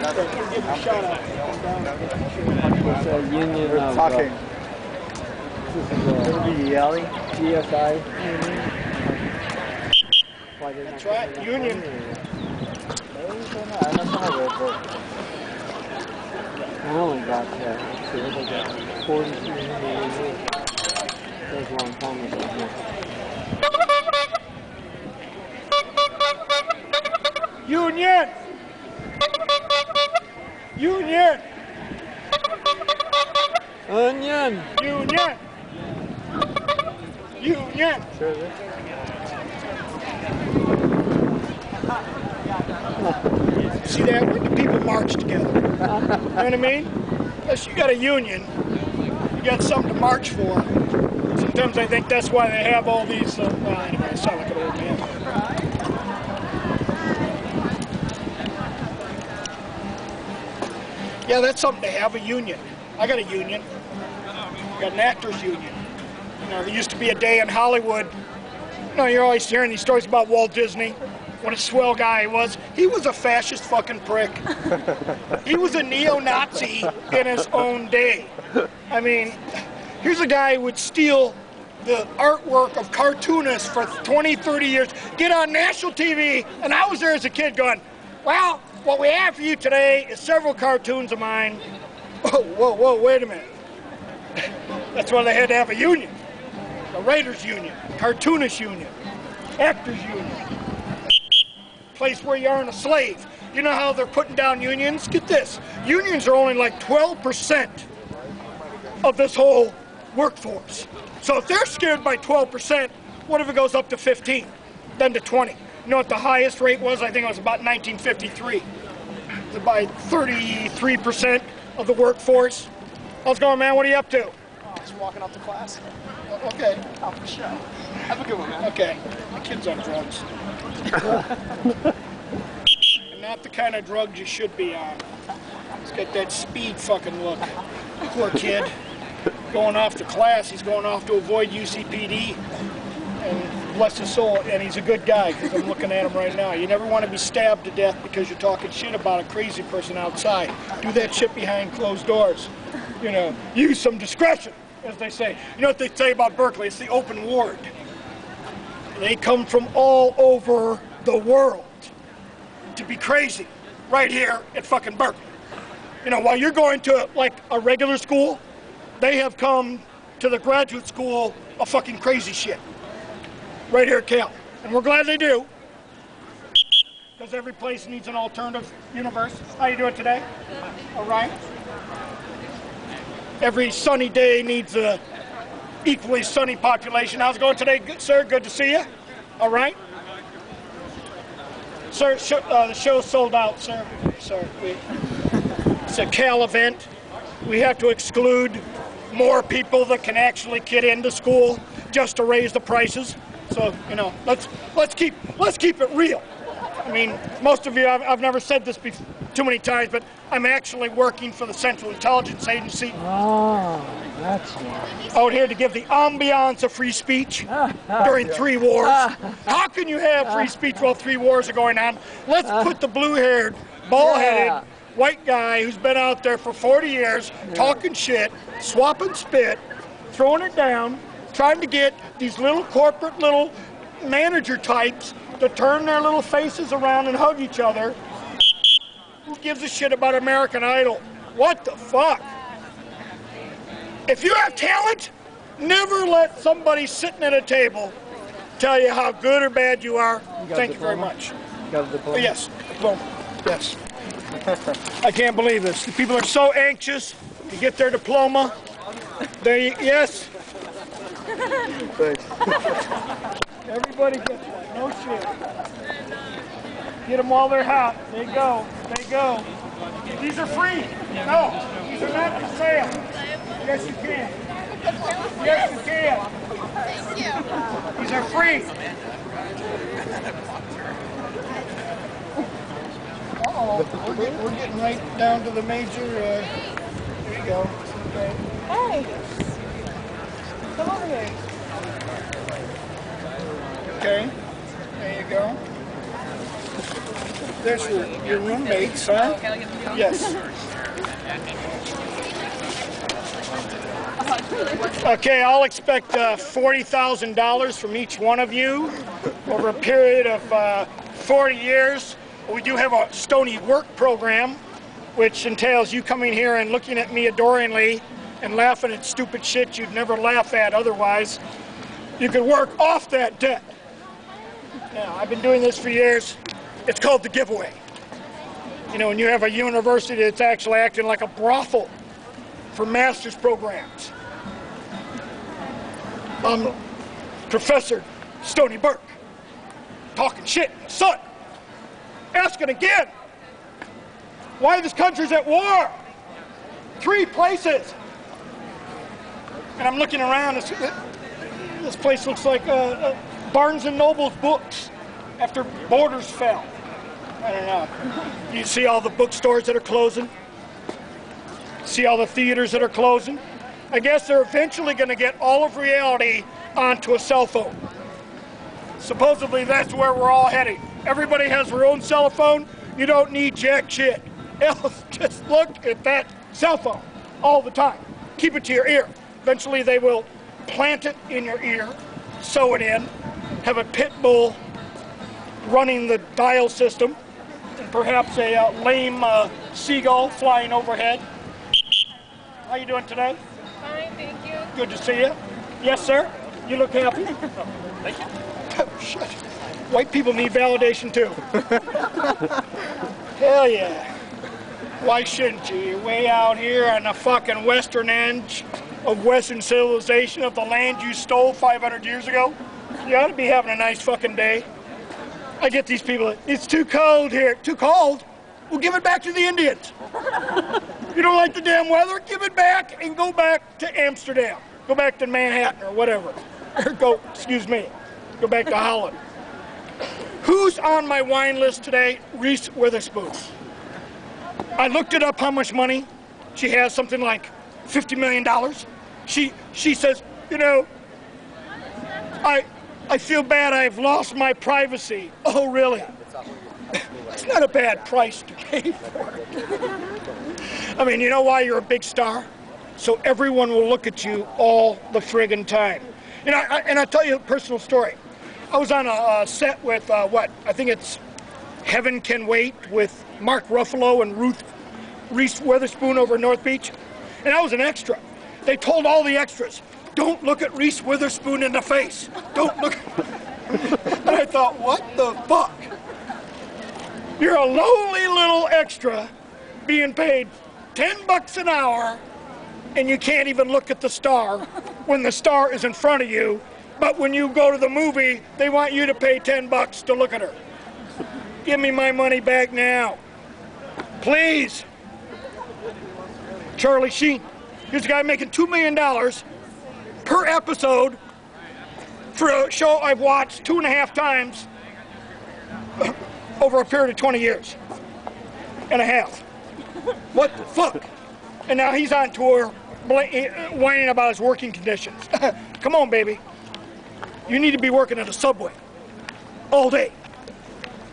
Give a shout out. It's a union We're of talking. this is It'll be yelling. GSI. That's right, union. I only got let's see what they got. 43 years. That was a long time ago. Union! Union! Onion! Union! Union! See that? When the people march together. You know what I mean? Unless you got a union, you got something to march for. Sometimes I think that's why they have all these, well, anyway, I sound like an old man. Yeah, that's something to have, a union. I got a union. I got an actors union. You know, there used to be a day in Hollywood. You know, you're always hearing these stories about Walt Disney. What a swell guy he was. He was a fascist fucking prick. He was a neo-Nazi in his own day. I mean, here's a guy who would steal the artwork of cartoonists for 20, 30 years, get on national TV, and I was there as a kid going, well, what we have for you today is several cartoons of mine. Whoa, whoa, whoa, wait a minute. That's why they had to have a union. A writers union, cartoonist union, actors union. Place where you aren't a slave. You know how they're putting down unions? Get this. Unions are only like 12% of this whole workforce. So if they're scared by 12%, what if it goes up to 15, then to 20? You know what the highest rate was? I think it was about 1953. It's by 33% of the workforce. How's it going, man? What are you up to? Just walking up to class. Okay. Off the show. Have a good one, man. Okay. The kid's on drugs. And not the kind of drugs you should be on. He's got that speed fucking look. Poor kid. Going off to class. He's going off to avoid UCPD. And bless his soul, and he's a good guy, because I'm looking at him right now. You never want to be stabbed to death because you're talking shit about a crazy person outside. Do that shit behind closed doors. You know, use some discretion, as they say. You know what they say about Berkeley? It's the open ward. They come from all over the world to be crazy right here at fucking Berkeley. You know, while you're going to, like, a regular school, they have come to the graduate school of fucking crazy shit. Right here at Cal. And we're glad they do. Because every place needs an alternative universe. How you doing today? All right. Every sunny day needs a equally sunny population. How's it going today, good, sir? Good to see you. All right. Sir, the show's sold out, sir. Sorry. It's a Cal event. We have to exclude more people that can actually get into school just to raise the prices. So, you know, let's keep it real. I mean, most of you, I've never said this too many times, but I'm actually working for the Central Intelligence Agency. Oh, that's nice. Out here to give the ambiance of free speech during 3 wars. How can you have free speech while 3 wars are going on? Let's put the blue-haired, bald-headed, white guy who's been out there for 40 years, talking shit, swapping spit, throwing it down, trying to get these little corporate little manager types to turn their little faces around and hug each other. Who gives a shit about American Idol? What the fuck? If you have talent, never let somebody sitting at a table tell you how good or bad you are. Thank you very much. You got a diploma? Yes, diploma. Yes. I can't believe this. The people are so anxious to get their diploma. Yes. Thanks. Everybody gets one. No shit. Get them while they're hot. They go. They go. These are free. No, these are not for sale. Yes, you can. Yes, you can. These are free. Uh-oh. We're getting right down to the major. There you go. Okay. Hey. Come over here. Okay. There you go. There's your roommates, huh? Yes. Okay, I'll expect $40,000 from each one of you over a period of 40 years. We do have a Stoney Burke program, which entails you coming here and looking at me adoringly and laughing at stupid shit you'd never laugh at otherwise. You could work off that debt. Now, I've been doing this for years. It's called the giveaway. You know, when you have a university that's actually acting like a brothel for master's programs. Professor Stoney Burke, talking shit in the sun, asking again why this country's at war. 3 places. And I'm looking around, this place looks like Barnes & Noble's books after borders fell. I don't know. You see all the bookstores that are closing? See all the theaters that are closing? I guess they're eventually going to get all of reality onto a cell phone. Supposedly that's where we're all heading. Everybody has their own cell phone. You don't need jack shit. Else, just look at that cell phone all the time. Keep it to your ear. Eventually they will plant it in your ear, sew it in, have a pit bull running the dial system, and perhaps a lame seagull flying overhead. How you doing today? Fine, thank you. Good to see you. Yes, sir? You look happy. Thank you. Oh, shit. White people need validation, too. Hell yeah. Why shouldn't you? You're way out here on the fucking western end of Western civilization of the land you stole 500 years ago. You ought to be having a nice fucking day. I get these people, it's too cold here. Too cold? Well, give it back to the Indians. You don't like the damn weather? Give it back and go back to Amsterdam. Go back to Manhattan or whatever. Or go, excuse me, go back to Holland. Who's on my wine list today? Reese Witherspoon. I looked it up how much money she has, something like $50 million. She says, you know, I feel bad I've lost my privacy. Oh, really? It's not a bad price to pay for it. I mean, you know why you're a big star? So everyone will look at you all the friggin' time. You know, and I'll tell you a personal story. I was on a set with, I think it's Heaven Can Wait with Mark Ruffalo and Reese Witherspoon over North Beach. And I was an extra. They told all the extras, don't look at Reese Witherspoon in the face. Don't look. And I thought, what the fuck? You're a lowly little extra being paid $10 an hour and you can't even look at the star when the star is in front of you. But when you go to the movie, they want you to pay $10 to look at her. Give me my money back now. Please. Charlie Sheen. Here's a guy making $2 million per episode for a show I've watched 2.5 times over a period of 20 years and a half. What the fuck? And now he's on tour whining about his working conditions. Come on, baby. You need to be working at a Subway all day,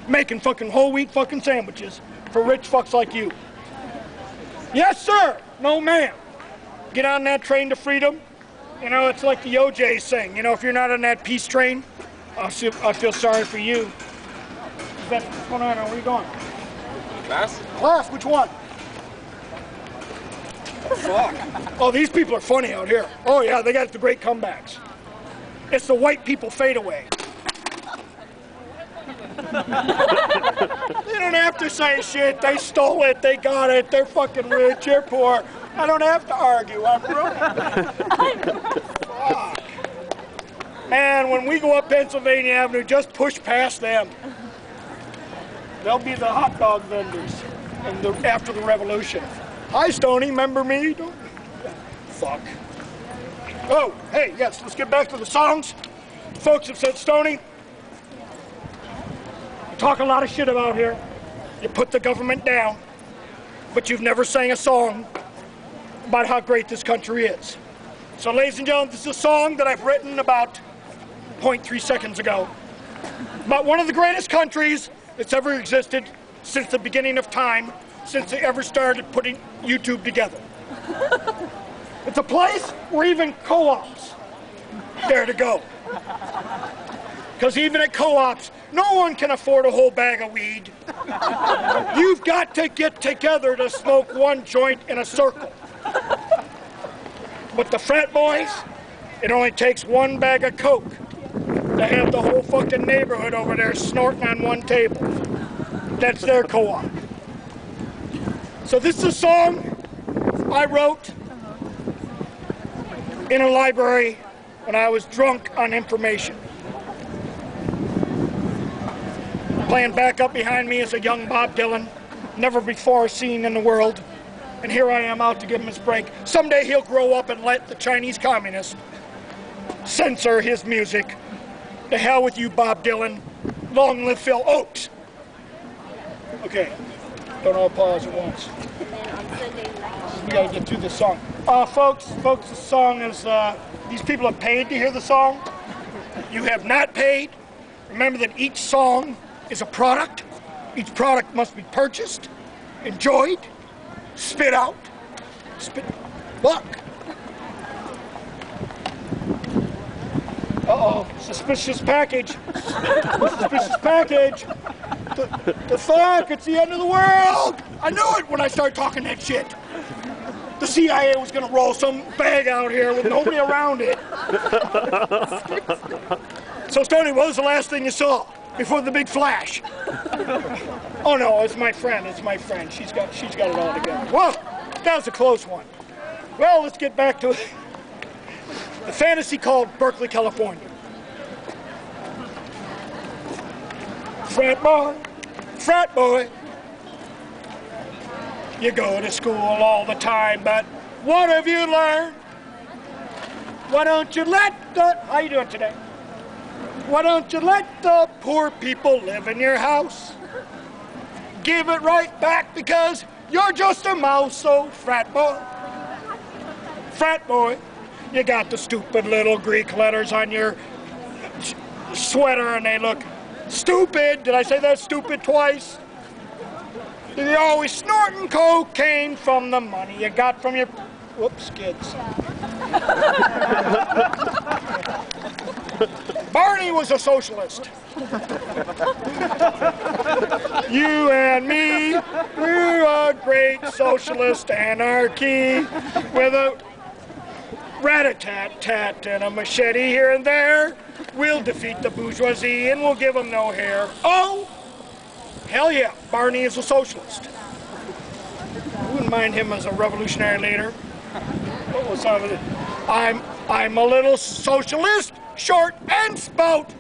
making fucking whole wheat fucking sandwiches for rich fucks like you. Yes, sir. No, ma'am. Get on that train to freedom. You know, it's like the OJ's saying. You know, if you're not on that peace train, I feel sorry for you. What's going on? Where are you going? Class? Class, which one? Fuck. Oh, these people are funny out here. Oh, yeah, they got the great comebacks. It's the white people fadeaway. They don't have to say shit. They stole it. They got it. They're fucking rich. You're poor. I don't have to argue. I'm brilliant. Fuck. Man, when we go up Pennsylvania Avenue, just push past them. They'll be the hot dog vendors after the revolution. Hi, Stoney. Remember me? Don't... Fuck. Oh, hey, yes, let's get back to the songs. Folks have said, Stoney, you talk a lot of shit about here. You put the government down, but you've never sang a song about how great this country is. So, ladies and gentlemen, this is a song that I've written about 0.3 seconds ago about one of the greatest countries that's ever existed, since the beginning of time, since they ever started putting YouTube together. It's a place where even co-ops dare to go. Because even at co-ops, no one can afford a whole bag of weed. You've got to get together to smoke one joint in a circle. But the frat boys, it only takes one bag of coke to have the whole fucking neighborhood over there snorting on one table. That's their co-op. So this is a song I wrote in a library when I was drunk on information. Playing back up behind me is a young Bob Dylan, never before seen in the world. And here I am out to give him his break. Someday he'll grow up and let the Chinese communists censor his music. To hell with you, Bob Dylan. Long live Phil Oakes. Okay, don't all pause at once. We gotta get through this song. Folks, the song is, these people have paid to hear the song. You have not paid. Remember that each song is a product. Each product must be purchased, enjoyed, spit out, look. Uh-oh, suspicious package. Suspicious package. The fuck, it's the end of the world. I knew it when I started talking that shit. The CIA was gonna roll some bag out here with nobody around it. So Stoney, what was the last thing you saw before the big flash? Oh no, it's my friend, She's got it all together. Whoa, that was a close one. Well, let's get back to a fantasy called Berkeley, California. Frat boy, you go to school all the time, but what have you learned? Why don't you let how you doing today? Why don't you let the poor people live in your house? Give it right back because you're just a mouse, so frat boy, you got the stupid little Greek letters on your sweater and they look stupid. Did I say that stupid twice? You're always snorting cocaine from the money you got from your, whoops, kids. Barney was a socialist. You and me, we're a great socialist anarchy with a rat-a-tat-tat and a machete here and there. We'll defeat the bourgeoisie and we'll give them no hair. Oh, hell yeah, Barney is a socialist. Wouldn't mind him as a revolutionary leader. What was some of it? I'm a little socialist, short and spout,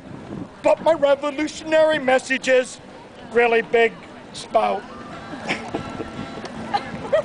but my revolutionary message is really big spout.